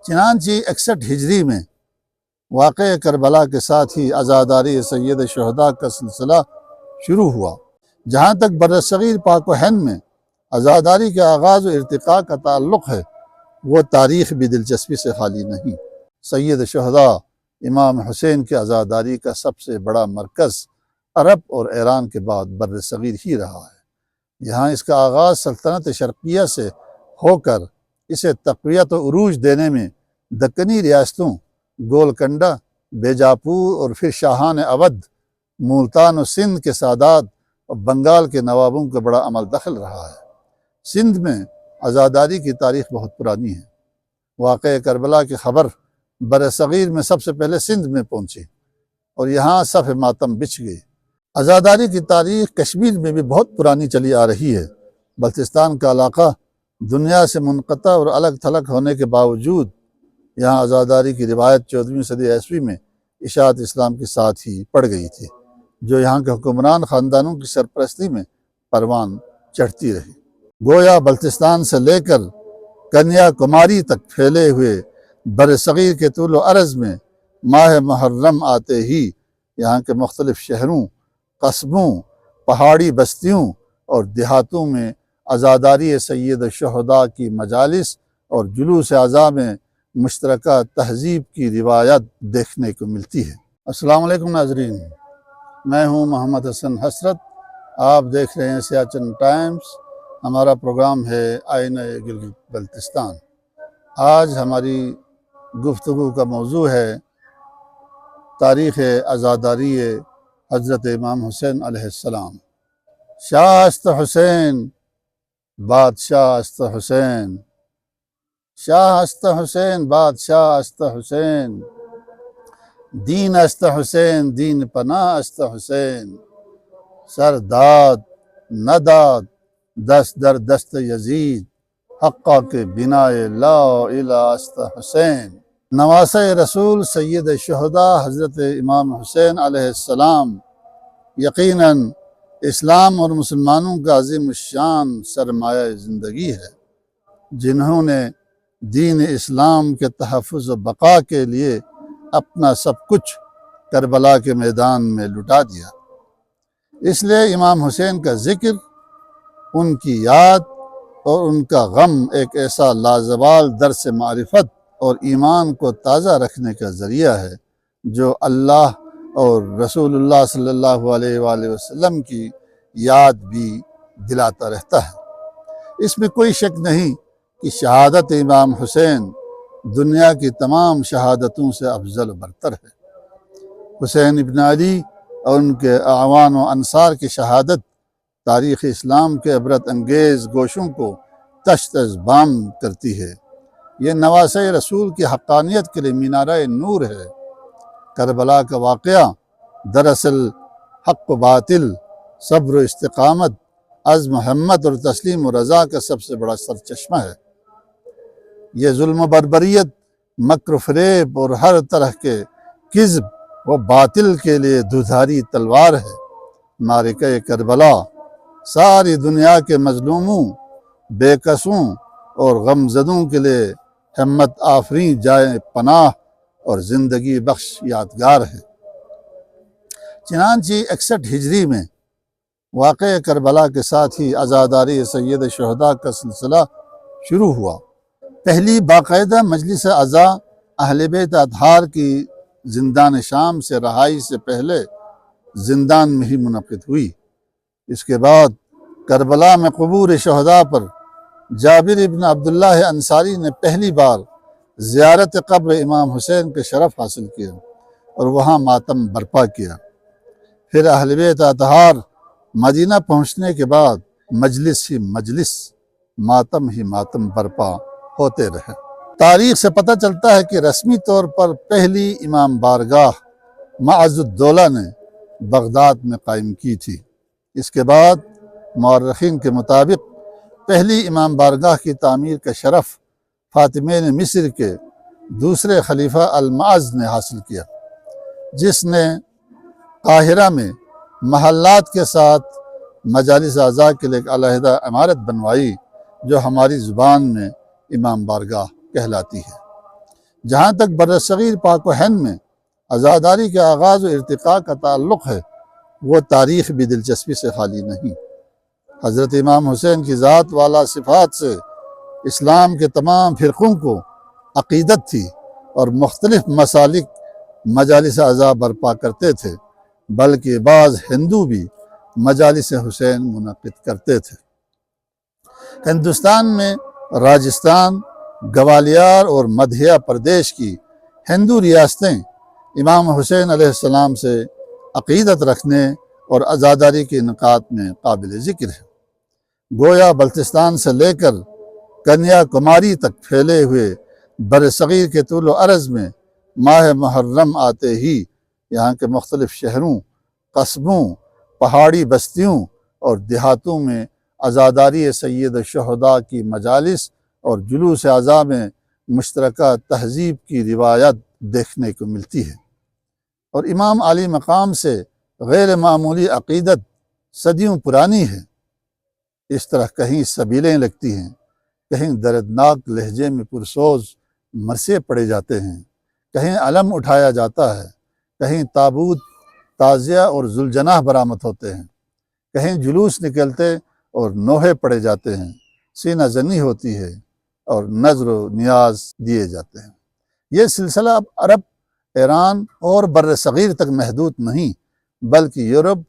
چنانچہ 61 ہجری میں واقع کربلا کے ساتھ ہی عزاداری سید شہداء کا سلسلہ شروع ہوا۔ جہاں تک برصغیر پاک و ہند میں عزاداری کے آغاز و ارتقاء کا تعلق ہے، وہ تاریخ بھی دلچسپی سے خالی نہیں۔ سید شہداء امام حسین کے عزاداری کا سب سے بڑا مرکز عرب اور ایران کے بعد برصغیر ہی رہا ہے۔ یہاں اس کا آغاز سلطنت شرقیہ سے ہو کر اسے تقویت و عروج دینے میں دکنی ریاستوں گولکنڈہ، بیجاپور اور پھر شاہان اودھ، ملتان و سندھ کے سادات اور بنگال کے نوابوں کا بڑا عمل دخل رہا ہے۔ سندھ میں عزاداری کی تاریخ بہت پرانی ہے۔ واقعہ کربلا کی خبر برصغیر میں سب سے پہلے سندھ میں پہنچی اور یہاں صف ماتم بچھ گئی۔ عزاداری کی تاریخ کشمیر میں بھی بہت پرانی چلی آ رہی ہے۔ بلتستان کا علاقہ دنیا سے منقطع اور الگ تھلگ ہونے کے باوجود یہاں عزاداری کی روایت 14ویں صدی عیسوی میں اشاعت اسلام کے ساتھ ہی پڑ گئی تھی، جو یہاں کے حکمران خاندانوں کی سرپرستی میں پروان چڑھتی رہی۔ گویا بلتستان سے لے کر کنیا کماری تک پھیلے ہوئے برصغیر کے طول و عرض میں ماہ محرم آتے ہی یہاں کے مختلف شہروں، قصبوں، پہاڑی بستیوں اور دیہاتوں میں عزاداری سید الشہداء کی مجالس اور جلوس اعزاء میں مشترکہ تہذیب کی روایت دیکھنے کو ملتی ہے۔ السلام علیکم ناظرین، میں ہوں محمد حسن حسرت، آپ دیکھ رہے ہیں سیاچن ٹائمز۔ ہمارا پروگرام ہے آئینہ گلگت بلتستان۔ آج ہماری گفتگو کا موضوع ہے تاریخ عزاداری حضرت امام حسین علیہ السلام۔ شاہ است حسین، بادشاہ است حسین، شاہ است حسین، بادشاہ است حسین، دین است حسین، دین پناہ است حسین، سر داد نداد دست در دست یزید، حقا کے بنا لا الہ است حسین۔ نواسہ رسول سید شہداء حضرت امام حسین علیہ السلام یقیناً اسلام اور مسلمانوں کا عظیم الشان سرمایہ زندگی ہے، جنہوں نے دین اسلام کے تحفظ و بقا کے لیے اپنا سب کچھ کربلا کے میدان میں لٹا دیا۔ اس لیے امام حسین کا ذکر، ان کی یاد اور ان کا غم ایک ایسا لازوال درس معرفت اور ایمان کو تازہ رکھنے کا ذریعہ ہے، جو اللہ اور رسول اللہ صلی اللہ علیہ وآلہ وسلم کی یاد بھی دلاتا رہتا ہے۔ اس میں کوئی شک نہیں کہ شہادت امام حسین دنیا کی تمام شہادتوں سے افضل و برتر ہے۔ حسین ابن علی اور ان کے اعوان و انصار کی شہادت تاریخ اسلام کے عبرت انگیز گوشوں کو تشت از بام کرتی ہے۔ یہ نواسہ رسول کی حقانیت کے لیے مینارہ نور ہے۔ کربلا کا واقعہ دراصل حق و باطل، صبر و استقامت، عزم و ہمت اور تسلیم و رضا کا سب سے بڑا سرچشمہ ہے۔ یہ ظلم و بربریت، مکر و فریب اور ہر طرح کے کذب و باطل کے لیے دھودھاری تلوار ہے۔ معرکہ کربلا ساری دنیا کے مظلوموں، بے کسوں اور غمزدوں کے لیے ہمت آفریں جائے پناہ اور زندگی بخش یادگار ہے۔ چنانچہ 61 ہجری میں واقع کربلا کے ساتھ ہی عزاداری سید شہداء کا سلسلہ شروع ہوا۔ پہلی باقاعدہ مجلس عزا اہل بیت اطہار کی زندان شام سے رہائی سے پہلے زندان میں ہی منعقد ہوئی۔ اس کے بعد کربلا میں قبور شہداء پر جابر ابن عبداللہ انصاری نے پہلی بار زیارت قبر امام حسین کے شرف حاصل کیا اور وہاں ماتم برپا کیا۔ پھر اہل بیت اطہار مدینہ پہنچنے کے بعد مجلس ہی مجلس، ماتم ہی ماتم برپا ہوتے رہے۔ تاریخ سے پتہ چلتا ہے کہ رسمی طور پر پہلی امام بارگاہ معز الدولہ نے بغداد میں قائم کی تھی۔ اس کے بعد مورخین کے مطابق پہلی امام بارگاہ کی تعمیر کا شرف فاطمین مصر کے دوسرے خلیفہ المعز نے حاصل کیا، جس نے قاہرہ میں محلات کے ساتھ مجالس اعزاء کے لیے ایک علیحدہ عمارت بنوائی، جو ہماری زبان میں امام بارگاہ کہلاتی ہے۔ جہاں تک برصغیر پاک و ہند میں عزاداری کے آغاز و ارتقاء کا تعلق ہے، وہ تاریخ بھی دلچسپی سے خالی نہیں۔ حضرت امام حسین کی ذات والا صفات سے اسلام کے تمام فرقوں کو عقیدت تھی اور مختلف مسالک مجالس اعضاء برپا کرتے تھے، بلکہ بعض ہندو بھی مجالس حسین منعقد کرتے تھے۔ ہندوستان میں راجستھان، گوالیار اور مدھیہ پردیش کی ہندو ریاستیں امام حسین علیہ السلام سے عقیدت رکھنے اور عزاداری کے انعقاد میں قابل ذکر ہے۔ گویا بلتستان سے لے کر کنیا کماری تک پھیلے ہوئے برصغیر کے طول و عرض میں ماہ محرم آتے ہی یہاں کے مختلف شہروں، قصبوں، پہاڑی بستیوں اور دیہاتوں میں عزاداری سید الشہداء کی مجالس اور جلوس اعضاء میں مشترکہ تہذیب کی روایت دیکھنے کو ملتی ہے، اور امام عالی مقام سے غیر معمولی عقیدت صدیوں پرانی ہے۔ اس طرح کہیں سبیلیں لگتی ہیں، کہیں دردناک لہجے میں پرسوز مرثیے پڑے جاتے ہیں، کہیں علم اٹھایا جاتا ہے، کہیں تابوت، تعزیہ اور ذوالجناح برآمد ہوتے ہیں، کہیں جلوس نکلتے اور نوحے پڑے جاتے ہیں، سینہ زنی ہوتی ہے اور نذر و نیاز دیے جاتے ہیں۔ یہ سلسلہ اب عرب، ایران اور بر صغیر تک محدود نہیں، بلکہ یورپ،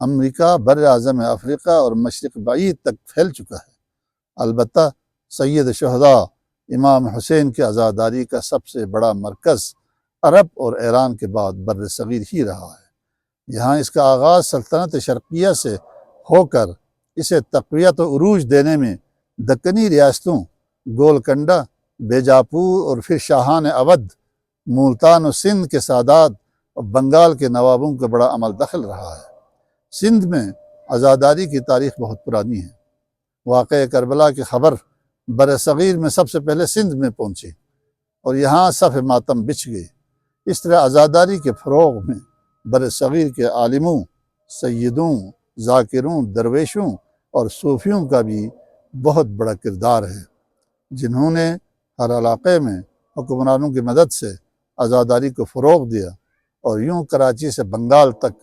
امریکہ، بر اعظم افریقہ اور مشرق بعید تک پھیل چکا ہے۔ البتہ سید شہداء امام حسین کی عزاداری کا سب سے بڑا مرکز عرب اور ایران کے بعد بر صغیر ہی رہا ہے۔ یہاں اس کا آغاز سلطنت شرقیہ سے ہو کر اسے تقویت و عروج دینے میں دکنی ریاستوں گولکنڈہ، بیجاپور اور پھر شاہان اودھ، ملتان و سندھ کے سادات اور بنگال کے نوابوں کا بڑا عمل دخل رہا ہے۔ سندھ میں عزاداری کی تاریخ بہت پرانی ہے۔ واقعہ کربلا کی خبر برصغیر میں سب سے پہلے سندھ میں پہنچی اور یہاں صف ماتم بچھ گئی۔ اس طرح عزاداری کے فروغ میں برصغیر کے عالموں، سیدوں، ذاکروں، درویشوں اور صوفیوں کا بھی بہت بڑا کردار ہے، جنہوں نے ہر علاقے میں حکمرانوں کی مدد سے عزاداری کو فروغ دیا، اور یوں کراچی سے بنگال تک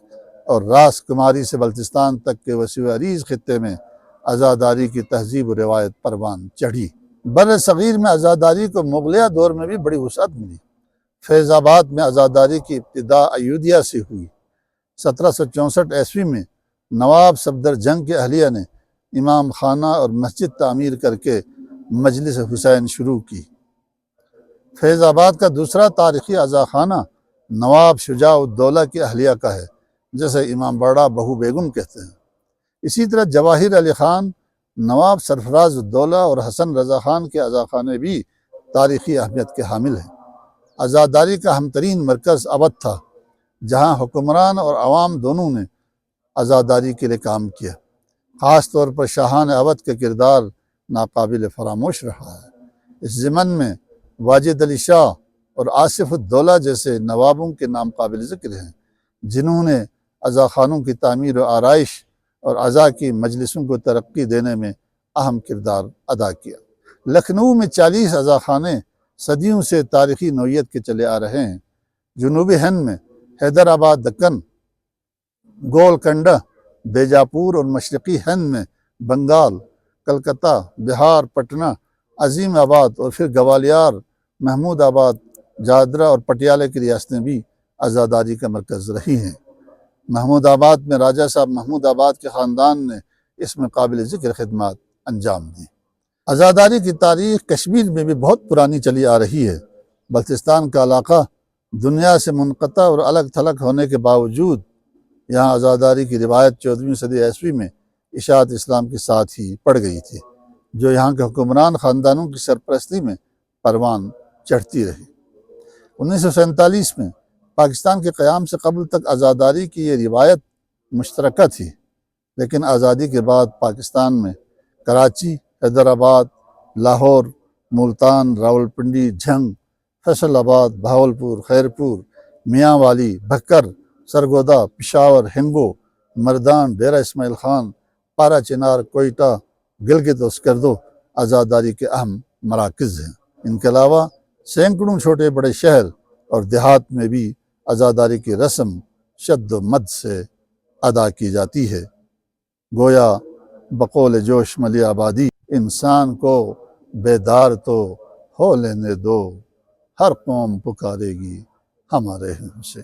اور راس کماری سے بلتستان تک کے وسیع و عریض خطے میں عزاداری کی تہذیب و روایت پروان چڑھی۔ بر صغیر میں عزاداری کو مغلیہ دور میں بھی بڑی وسعت ملی۔ فیض آباد میں عزاداری کی ابتدا ایودھیا سے ہوئی۔ 1764 عیسوی میں نواب صفدر جنگ کے اہلیہ نے امام خانہ اور مسجد تعمیر کر کے مجلس حسین شروع کی۔ فیض آباد کا دوسرا تاریخی عزاخانہ نواب شجاع الدولہ کی اہلیہ کا ہے، جسے امام باڑہ بہو بیگم کہتے ہیں۔ اسی طرح جواہر علی خان، نواب سرفراز الدولہ اور حسن رضا خان کے عزاخانے بھی تاریخی اہمیت کے حامل ہیں۔ عزاداری کا اہم ترین مرکز اودھ تھا، جہاں حکمران اور عوام دونوں نے عزاداری کے لیے کام کیا۔ خاص طور پر شاہان اودھ کا کردار ناقابل فراموش رہا ہے۔ اس ضمن میں واجد علی شاہ اور آصف الدولہ جیسے نوابوں کے نام قابل ذکر ہیں، جنہوں نے عزاخانوں کی تعمیر و آرائش اور عزا کی مجلسوں کو ترقی دینے میں اہم کردار ادا کیا۔ لکھنؤ میں 40 عزاخانے صدیوں سے تاریخی نوعیت کے چلے آ رہے ہیں۔ جنوبی ہند میں حیدرآباد دکن، گولکنڈہ، بیجاپور اور مشرقی ہند میں بنگال، کلکتہ، بہار، پٹنہ، عظیم آباد اور پھر گوالیار، محمود آباد، جادرہ اور پٹیالہ کی ریاستیں بھی عزاداری کا مرکز رہی ہیں۔ محمود آباد میں راجہ صاحب محمود آباد کے خاندان نے اس میں قابل ذکر خدمات انجام دی۔ عزاداری کی تاریخ کشمیر میں بھی بہت پرانی چلی آ رہی ہے۔ بلتستان کا علاقہ دنیا سے منقطع اور الگ تھلگ ہونے کے باوجود یہاں عزاداری کی روایت 14ویں صدی عیسوی میں اشاعت اسلام کے ساتھ ہی پڑ گئی تھی، جو یہاں کے حکمران خاندانوں کی سرپرستی میں پروان چڑھتی رہی۔ 1947 میں پاکستان کے قیام سے قبل تک عزاداری کی یہ روایت مشترکہ تھی، لیکن آزادی کے بعد پاکستان میں کراچی، حیدرآباد، لاہور، ملتان، راولپنڈی، جھنگ، فیصل آباد، بہاولپور، خیرپور، میاں والی، بھکر، سرگودا، پشاور، ہنگو، مردان، ڈیرہ اسماعیل خان، پارا چنار، کوئٹہ، گلگت و اسکردو عزاداری کے اہم مراکز ہیں۔ ان کے علاوہ سینکڑوں چھوٹے بڑے شہر اور دیہات میں بھی عزاداری کی رسم شد و مد سے ادا کی جاتی ہے۔ گویا بقول جوش ملی آبادی، انسان کو بیدار تو ہو لینے دو، ہر قوم پکارے گی ہمارے ہم سے۔